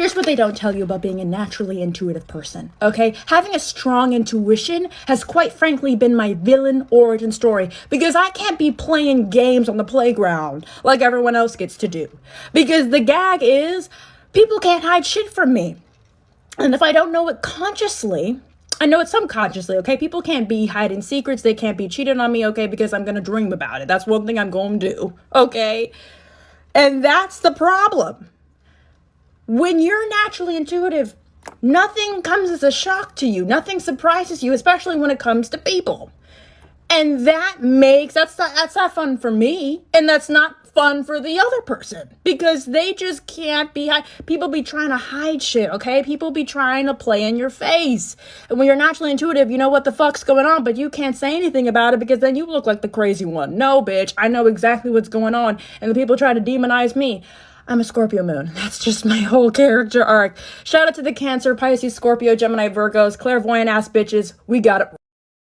Here's what they don't tell you about being a naturally intuitive person, okay? Having a strong intuition has quite frankly been my villain origin story because I can't be playing games on the playground like everyone else gets to do. Because the gag is people can't hide shit from me. And if I don't know it consciously, I know it subconsciously, okay? People can't be hiding secrets. They can't be cheating on me, okay? Because I'm going to dream about it. That's one thing I'm going to do, okay? And that's the problem. When you're naturally intuitive, nothing comes as a shock to you. Nothing surprises you, especially when it comes to people. And that's not fun for me. And that's not fun for the other person because they just can't people be trying to hide shit, okay? People be trying to play in your face. And when you're naturally intuitive, you know what the fuck's going on, but you can't say anything about it because then you look like the crazy one. No, bitch, I know exactly what's going on. And the people try to demonize me. I'm a Scorpio moon. That's just my whole character arc. Shout out to the Cancer, Pisces, Scorpio, Gemini, Virgos, clairvoyant ass bitches. We got it.